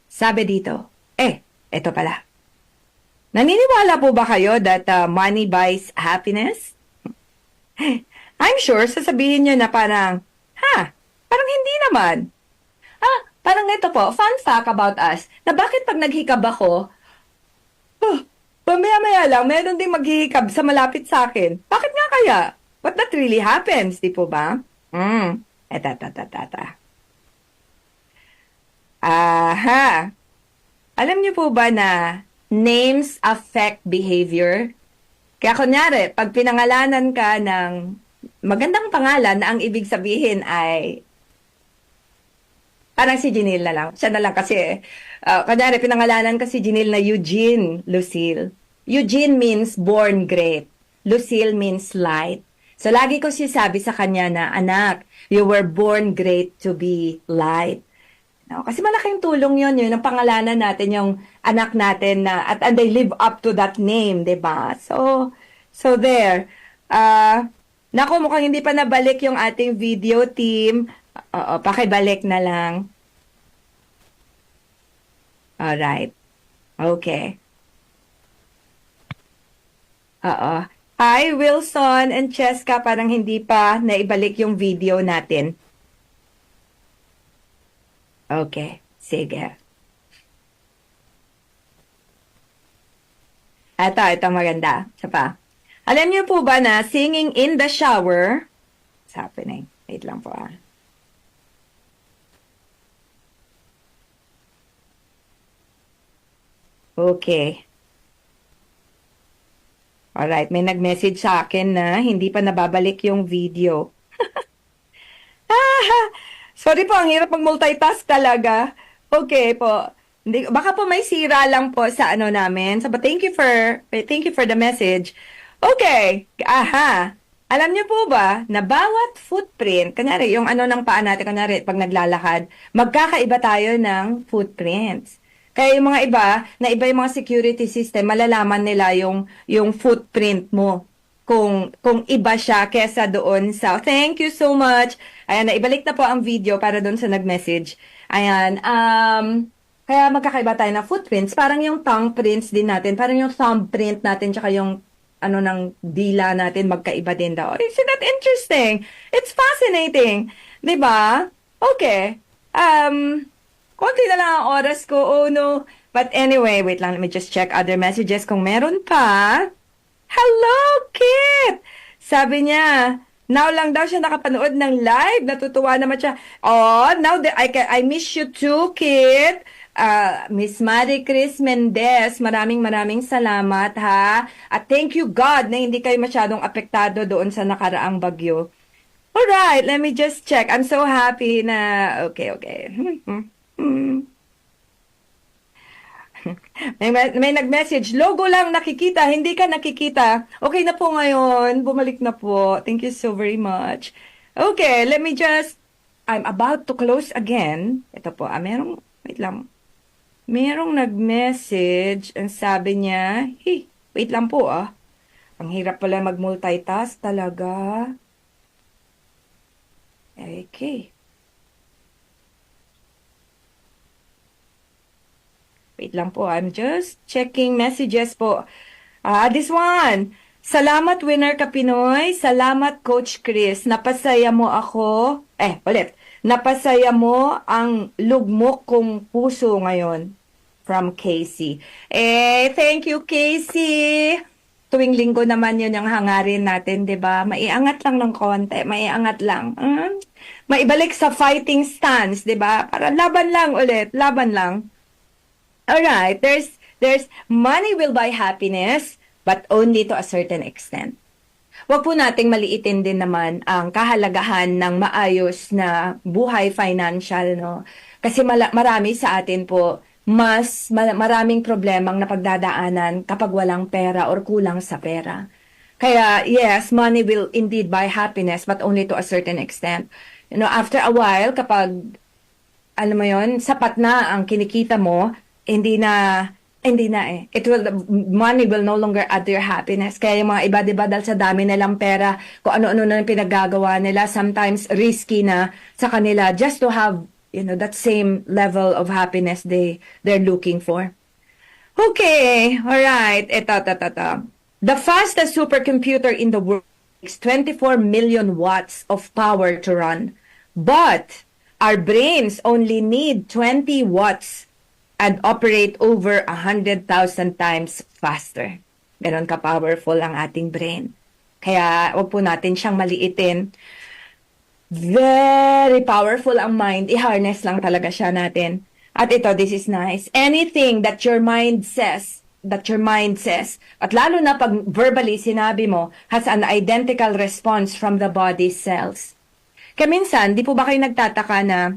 Sabi dito, eto pala. Naniniwala po ba kayo that money buys happiness? I'm sure sasabihin niyo na parang, parang hindi naman. Parang ito po, fun fact about us, na bakit pag naghikab ako, pamaya-maya lang, meron ding maghihikab sa malapit sa akin. Bakit nga kaya? What that really happens, di po ba? Aha! Alam niyo po ba na names affect behavior? Kaya kunyari, pag pinangalanan ka ng magandang pangalan na ang ibig sabihin ay parang si Jinil na lang. Siya na lang kasi, kunyari, pinangalanan ka si Jinil na Eugene Lucille. Eugene means born great. Lucille means light. So, lagi ko sinasabi sa kanya na, anak, you were born great to be light. No? Kasi malaking tulong yun ang pangalanan natin, yung anak natin na, and they live up to that name, diba? So there. Naku, mukhang hindi pa nabalik yung ating video team. Pakibalik na lang. Alright. Okay. Hi, Wilson and Cheska. Parang hindi pa naibalik yung video natin. Okay. Sige. Ito maganda. Isa pa. Alam niyo po ba na singing in the shower? What's happening? Wait lang po Okay. Alright, may nag-message sa akin na hindi pa nababalik yung video. Sorry po, ang hirap mag-multitask talaga. Okay po. Baka po may sira lang po sa namin. So, but thank you for the message. Okay. Alam niyo po ba na bawat footprint, kanyari yung ano ng paa natin, kanyari pag naglalakad, magkakaiba tayo ng footprints. Kaya yung mga iba, na iba yung mga security system, malalaman nila yung footprint mo. Kung iba siya kesa doon sa, thank you so much. Ayan, naibalik na po ang video para doon sa nag-message. Ayan, kaya magkakaiba tayo ng footprints. Parang yung tongue prints din natin, parang yung thumbprint natin, tsaka yung ano ng dila natin magkaiba din daw. Isn't that interesting? It's fascinating. 'Di ba? Okay. Konti na lang ang oras ko. Oh no. But anyway, wait lang. Let me just check other messages kung meron pa. Hello, Kit! Sabi niya, now lang daw siya nakapanood ng live. Natutuwa naman siya. Oh, now that I miss you too, Kit. Miss Marie Chris Mendez, maraming salamat ha. At thank you God na hindi kayo masyadong apektado doon sa nakaraang bagyo. Alright, let me just check. I'm so happy na, okay. May nag-message, logo lang nakikita, hindi ka nakikita. Okay na po ngayon, bumalik na po. Thank you so very much. Okay, let me just, I'm about to close again. Ito po, wait lang. Merong nag-message, ang sabi niya, wait lang po ang hirap pala mag-multitask talaga. Okay. Wait lang po, I'm just checking messages po. This one. Salamat Winner ka Pinoy, salamat Coach Chris, napasaya mo ako. Ulit. Napasaya mo ang lugmok kong puso ngayon. From Casey. Thank you, Casey. Tuwing linggo naman yun yung hangarin natin, di ba? Maiangat lang ng konti. Maiangat lang. Maibalik sa fighting stance, di ba? Para laban lang ulit. Laban lang. Alright. There's money will buy happiness, but only to a certain extent. Huwag po nating maliitin din naman ang kahalagahan ng maayos na buhay financial, no? Kasi marami sa atin po, maraming problemang napagdadaanan kapag walang pera or kulang sa pera. Kaya, yes, money will indeed buy happiness, but only to a certain extent. You know, after a while, kapag, alam mo yun, sapat na ang kinikita mo, hindi na money will no longer add to your happiness. Kaya yung mga iba, diba, dahil sa dami nilang pera, kung ano-ano na yung pinaggagawa nila, sometimes risky na sa kanila just to have, you know, that same level of happiness they're looking for. Okay, alright, ito. The fastest supercomputer in the world takes 24 million watts of power to run. But our brains only need 20 watts and operate over 100,000 times faster. Ganon ka-powerful ang ating brain. Kaya wag po natin siyang maliitin. Very powerful ang mind. I-harness lang talaga siya natin. At ito, this is nice. Anything that your mind says, at lalo na pag verbally sinabi mo, has an identical response from the body's cells. Kaya minsan, di po ba kayo nagtataka na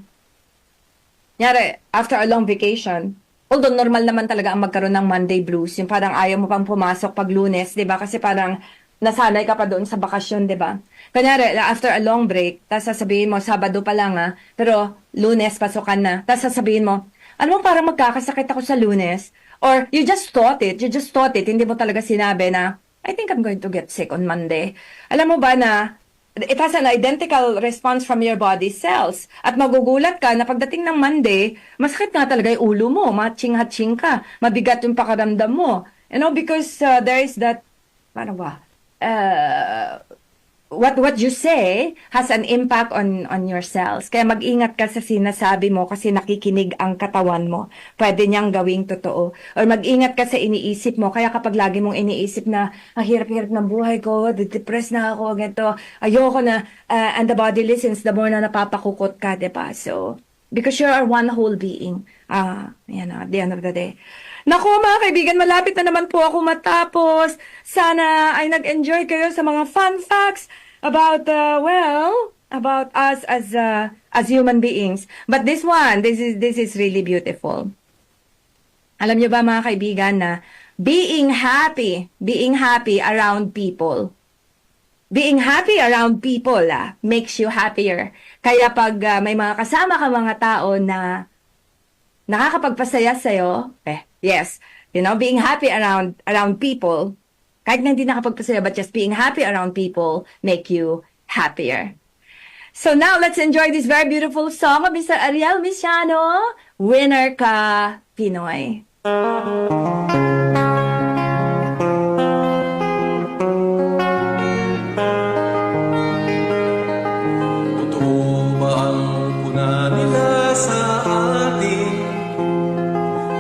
Nyari, after a long vacation, although normal naman talaga ang magkaroon ng Monday blues, yung parang ayaw mo pang pumasok pag Lunes, 'di ba? Kasi parang nasanay ka pa doon sa bakasyon, 'di ba? Kunyari, after a long break, tapos sasabihin mo, Sabado pa lang pero Lunes pasukan na. Tapos sasabihin mo, ano mo, parang magkakasakit ako sa Lunes? Or you just thought it, hindi mo talaga sinabi na, I think I'm going to get sick on Monday. Alam mo ba na it has an identical response from your body cells. At magugulat ka na pagdating ng Monday, masakit nga talaga yung ulo mo, matching-hatching ka, mabigat yung pakaramdam mo. You know, because there is that, ano ba, what you say has an impact on your cells. Kaya mag-ingat ka sa sinasabi mo kasi nakikinig ang katawan mo. Pwede niyang gawing totoo. Or mag-ingat ka sa iniisip mo. Kaya kapag lagi mong iniisip na ang hirap-hirap ng buhay ko, depressed na ako, ganito, ayoko na, and the body listens, the more na napapakukot ka, diba? So, because you are one whole being. Yan at the end of the day. Naku mga kaibigan, malapit na naman po ako matapos. Sana ay nag-enjoy kayo sa mga fun facts about about us as human beings. But this is really beautiful. Alam niyo ba mga kaibigan na being happy around people, being happy around people makes you happier. Kaya pag may mga kasama ka mga tao na nakakapagpasaya sa'yo, yes, being happy around people, kahit na hindi nakapagpasaya, but just being happy around people make you happier. So now, let's enjoy this very beautiful song of Mr. Ariel Misiano, Winner Ka, Pinoy. Totoo ba ang puna nila sa atin?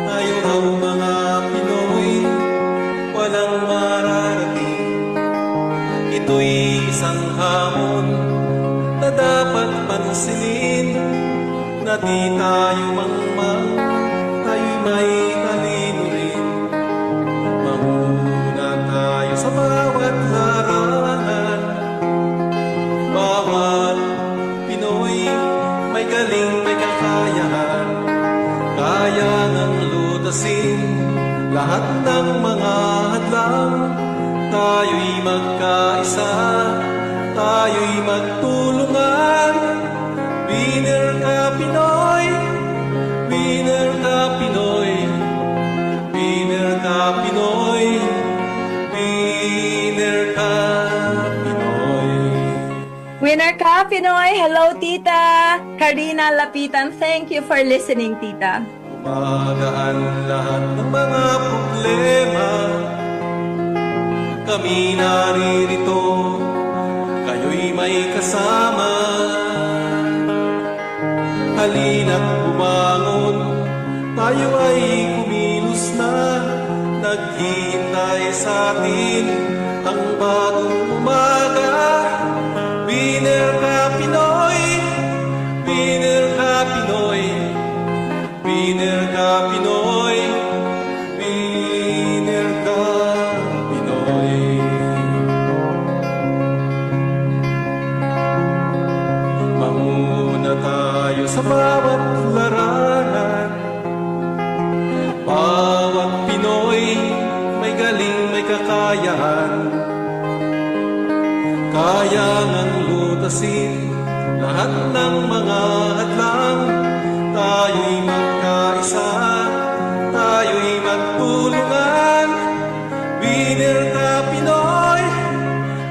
Tayo raw mga Pinoy, walang mararating. Ito'y isang hamon na dapat pansinin, na di tayo mangmang, tayo'y may talino rin. Mahuna tayo sa bawat larangan. Bawat Pinoy may galing, may kakayahan. Kaya nang lutasin lahat ng mga hadlang. Tayo'y magkaisa, tayo'y magtulungan. Winner ka Pinoy, winner ka Pinoy, winner ka Pinoy, winner ka Pinoy. Winner Ka, Pinoy. Hello, Tita. Karina Lapitan, thank you for listening, Tita. Gumagaan lahat ng mga problema. Kami naririto, kayo'y may kasama. Halina't bumangon, tayo ay kumilos na. Naghihintay sa atin ang bagong umaga. Winner ka Pinoy, winner ka Pinoy, winner ka Pinoy, winner ka Pinoy. Manguna tayo sa bawat larangan. Bawat Pinoy may galing, may kakayahan. Kaya ngang lutasin lahat ng mga hadlang. Tayo'y magkaisa, tayo'y magtulungan. Winner ka Pinoy,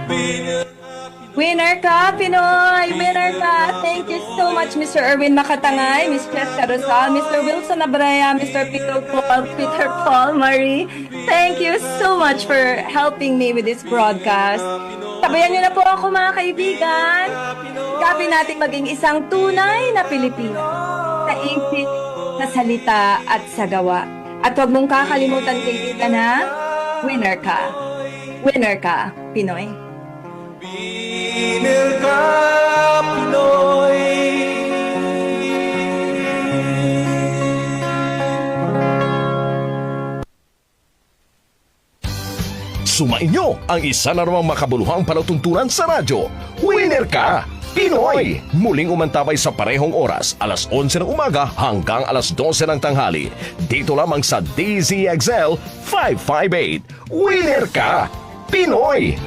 winner ka Pinoy. Winner Ka, Pinoy. Winner Ka. Thank you so much, Mr. Erwin Makatangay, Ms. Jessica Rosal, Mr. Wilson Abraya, Mr. Peter Paul Marie. Thank you so much for helping me with this broadcast. Sabayan niyo na po ako, mga kaibigan. Kapi natin maging isang tunay na Pilipino sa isip, sa salita at sa gawa. At huwag mong kakalimutan, kaibigan, na winner ka. Winner ka, Pinoy. Winner ka Pinoy. Sumainyo ang isa na namang makabuluhang palatuntunan sa radyo. Winner Ka, Pinoy! Muling umantabay sa parehong oras, alas 11 ng umaga hanggang alas 12 ng tanghali. Dito lamang sa DZXL 558. Winner Ka, Pinoy!